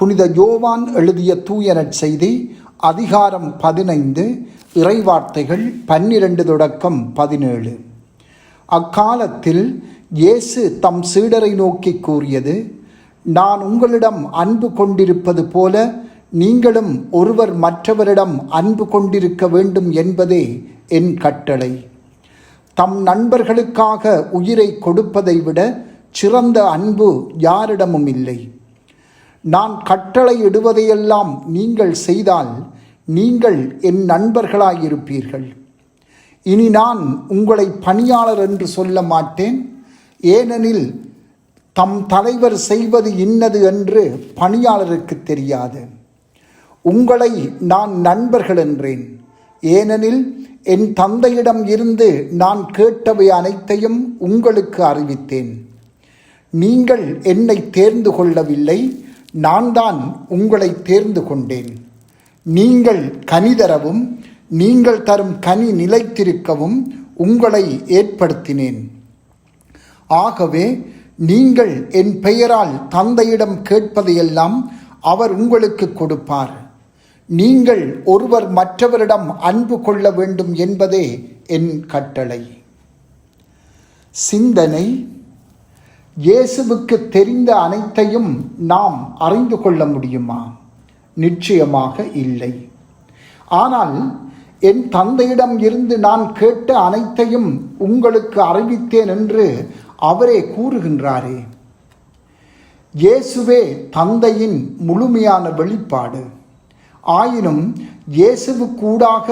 புனித யோவான் எழுதிய தூய நற்செய்தி அதிகாரம் 15 இறைவார்த்தைகள் 12 தொடக்கம் 17. அக்காலத்தில் இயேசு தம் சீடரை நோக்கி கூறியது, நான் உங்களிடம் அன்பு கொண்டிருப்பது போல நீங்களும் ஒருவர் மற்றவரிடம் அன்பு கொண்டிருக்க வேண்டும் என்பதே என் கட்டளை. தம் நண்பர்களுக்காக உயிரை கொடுப்பதை விட சிறந்த அன்பு யாரிடமும் இல்லை. நான் கட்டளை இடுவதையெல்லாம் நீங்கள் செய்தால் நீங்கள் என் நண்பர்களாயிருப்பீர்கள். இனி நான் உங்களை பணியாளர் என்று சொல்ல மாட்டேன், ஏனெனில் தம் தலைவர் செய்வது இன்னது என்று பணியாளருக்கு தெரியாது. உங்களை நான் நண்பர்கள் என்றேன், ஏனெனில் என் தந்தையிடம் இருந்து நான் கேட்டவை அனைத்தையும் உங்களுக்கு அறிவித்தேன். நீங்கள் என்னை தேர்ந்து கொள்ளவில்லை, நான் தான் உங்களை தேர்ந்து கொண்டேன். நீங்கள் கனி தரவும் நீங்கள் தரும் கனி நிலைத்திருக்கவும் உங்களை ஏற்படுத்தினேன். ஆகவே நீங்கள் என் பெயரால் தந்தையிடம் கேட்பதையெல்லாம் அவர் உங்களுக்கு கொடுப்பார். நீங்கள் ஒருவர் மற்றவரிடம் அன்பு கொள்ள வேண்டும் என்பதே என் கட்டளை. சிந்தனை: இயேசுவுக்கு தெரிந்த அனைத்தையும் நாம் அறிந்து கொள்ள முடியுமா? நிச்சயமாக இல்லை. ஆனால் என் தந்தையிடம் இருந்து நான் கேட்ட அனைத்தையும் உங்களுக்கு அறிவித்தேன் என்று அவரே கூறுகின்றாரே. இயேசுவே தந்தையின் முழுமையான வெளிப்பாடு. ஆயினும் இயேசுவுக்கூடாக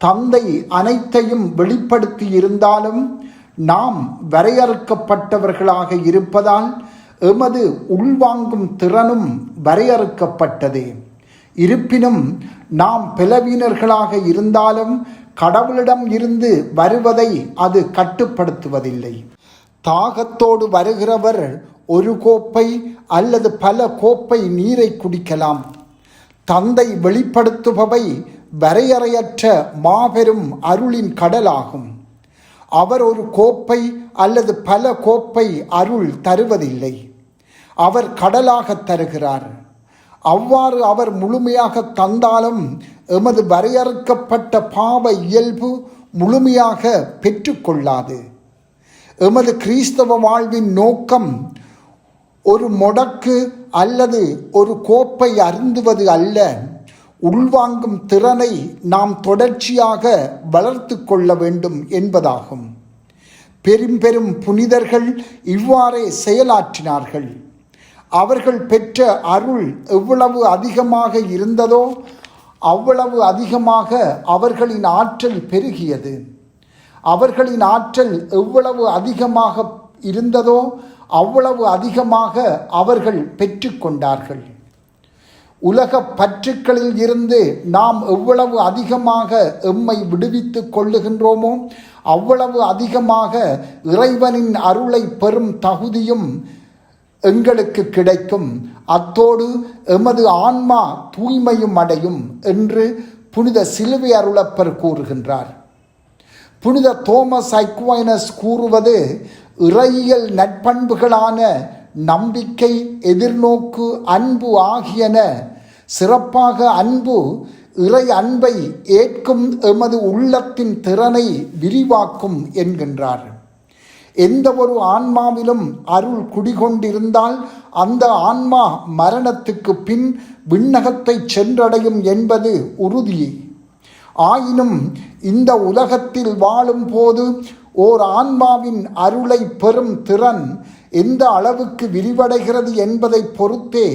தந்தை அனைத்தையும் வெளிப்படுத்தி இருந்தாலும் நாம் வரையறுக்கப்பட்டவர்களாக இருப்பதால் எமது உள்வாங்கும் திறனும் வரையறுக்கப்பட்டதே. இருப்பினும் நாம் பலவீனர்களாக இருந்தாலும் கடவுளிடம் இருந்து வருவதை அது கட்டுப்படுத்துவதில்லை. தாகத்தோடு வருகிறவர் ஒரு கோப்பை அல்லது பல கோப்பை நீரை குடிக்கலாம். தந்தை வெளிப்படுத்துபவை வரையறையற்ற மாபெரும் அருளின் கடலாகும். அவர் ஒரு கோப்பை அல்லது பல கோப்பை அருள் தருவதில்லை, அவர் கடலாக தருகிறார். அவ்வாறு அவர் முழுமையாக தந்தாலும் எமது வரையறுக்கப்பட்ட பாவ இயல்பு முழுமையாக பெற்றுக்கொள்ளாது. எமது கிறிஸ்தவ வாழ்வின் நோக்கம் ஒரு மொடக்கு அல்லது ஒரு கோப்பை அருந்துவது அல்ல, உள்வாங்கும் திறனை நாம் தொடர்ச்சியாக வளர்த்து கொள்ள வேண்டும் என்பதாகும். பெரும் புனிதர்கள் இவ்வாறே செயலாற்றினார்கள். அவர்கள் பெற்ற அருள் எவ்வளவு அதிகமாக இருந்ததோ அவ்வளவு அதிகமாக அவர்களின் ஆற்றல் பெருகியது. அவர்களின் ஆற்றல் எவ்வளவு அதிகமாக இருந்ததோ அவ்வளவு அதிகமாக அவர்கள் பெற்றுக்கொண்டார்கள். உலக பற்றுக்களில் இருந்து நாம் எவ்வளவு அதிகமாக எம்மை விடுவித்து கொள்ளுகின்றோமோ அவ்வளவு அதிகமாக இறைவனின் அருளை பெறும் தகுதியும் எங்களுக்கு கிடைக்கும். அத்தோடு எமது ஆன்மா தூய்மையும் அடையும் என்று புனித சிலுவை அருளப்பர் கூறுகின்றார். புனித தோமஸ் அக்வைனஸ் கூறுவது, இறையியல் நற்பண்புகளான நம்பிக்கை, எதிர்நோக்கு, அன்பு ஆகியன சிறப்பாக அன்பு இறை அன்பை ஏற்கும் எமது உள்ளத்தின் திறனை விரிவாக்கும் என்கின்றார். எந்த ஒரு ஆன்மாவிலும் அருள் குடிகொண்டிருந்தால் அந்த ஆன்மா மரணத்துக்கு பின் விண்ணகத்தை சென்றடையும் என்பது உறுதி. ஆயினும் இந்த உலகத்தில் வாழும் போது ஓர் ஆன்மாவின் அருளை பெறும் திறன் எந்த அளவுக்கு விரிவடைகிறது என்பதை பொறுத்தே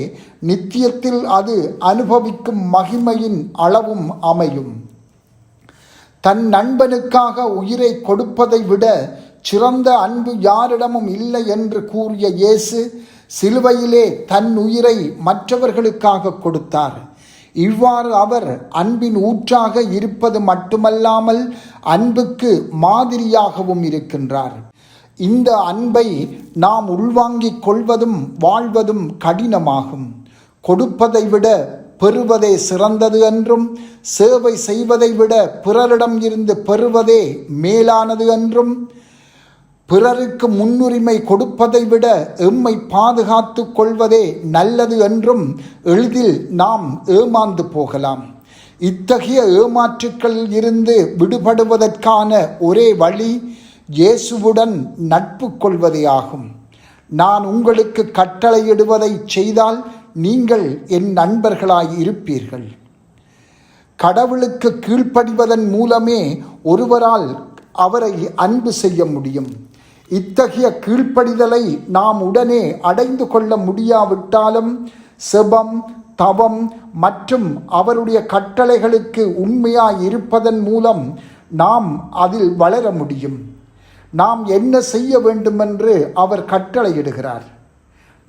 நித்தியத்தில் அது அனுபவிக்கும் மகிமையின் அளவும் அமையும். தன் நண்பனுக்காக உயிரை கொடுப்பதை விட சிறந்த அன்பு யாரிடமும் இல்லை என்று கூறிய இயேசு சிலுவையிலே தன் உயிரை மற்றவர்களுக்காக கொடுத்தார். இவ்வாறு அவர் அன்பின் ஊற்றாக இருப்பது மட்டுமல்லாமல் அன்புக்கு மாதிரியாகவும் இருக்கின்றார். இந்த அன்பை நாம் உள்வாங்கிக் கொள்வதும் வாழ்வதும் கடினமாகும். கொடுப்பதை விட பெறுவதே சிறந்தது என்றும், சேவை செய்வதை விட பிறரிடம் இருந்து பெறுவதே மேலானது என்றும் பிறருக்கு முன்னுரிமை கொடுப்பதை விட எம்மை பாதுகாத்து கொள்வதே நல்லது என்றும் எளிதில் நாம் ஏமாந்து போகலாம். இத்தகைய ஏமாற்றுக்களில் இருந்து விடுபடுவதற்கான ஒரே வழி இயேசுவுடன் நட்பு கொள்வதே ஆகும். நான் உங்களுக்கு கட்டளையிடுவதை செய்தால் நீங்கள் என் நண்பர்களாய் இருப்பீர்கள். கடவுளுக்கு கீழ்ப்படிவதன் மூலமே ஒருவரால் அவரை அன்பு செய்ய முடியும். இத்தகைய கீழ்ப்படிதலை நாம் உடனே அடைந்து கொள்ள முடியாவிட்டாலும் செபம், தவம் மற்றும் அவருடைய கட்டளைகளுக்கு உண்மையாய் இருப்பதன் மூலம் நாம் அதில் வளர முடியும். நாம் என்ன செய்ய வேண்டுமென்று அவர் கட்டளையிடுகிறார்.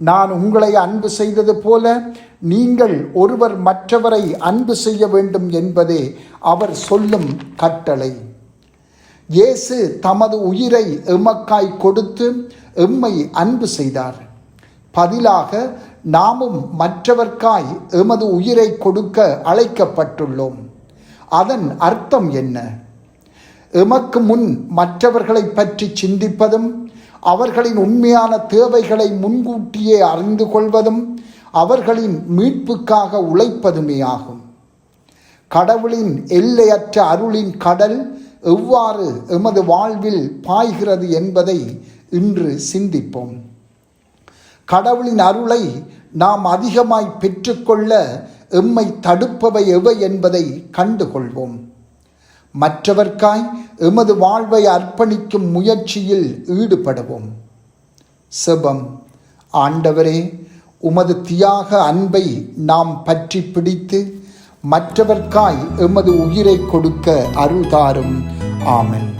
நான் உங்களை அன்பு செய்தது போல நீங்கள் ஒருவர் மற்றவரை அன்பு செய்ய வேண்டும் என்பதே அவர் சொல்லும் கட்டளை. இயேசு தமது உயிரை எமக்காய் கொடுத்து எம்மை அன்பு செய்தார். பதிலாக நாமும் மற்றவர்க்காய் எமது உயிரை கொடுக்க அழைக்கப்பட்டுள்ளோம். அதன் அர்த்தம் என்ன? எமக்கு முன் மற்றவர்களை பற்றி சிந்திப்பதும், அவர்களின் உண்மையான தேவைகளை முன்கூட்டியே அறிந்து கொள்வதும், அவர்களின் மீட்புக்காக உழைப்பதுமே ஆகும். கடவுளின் எல்லையற்ற அருளின் கடல் எவ்வாறு எமது வாழ்வில் பாய்கிறது என்பதை இன்று சிந்திப்போம். கடவுளின் அருளை நாம் அதிகமாய் பெற்றுக்கொள்ள எம்மை தடுப்பவை எவை என்பதை கண்டுகொள்வோம். மற்றவர்க்காய் எமது வாழ்வை அர்ப்பணிக்கும் முயற்சியில் ஈடுபடுவோம். செபம். ஆண்டவரே, உமது தியாக அன்பை நாம் பற்றி பிடித்து மற்றவர்க்காய் எமது உயிரை கொடுக்க அருள் தாரும். ஆமென்.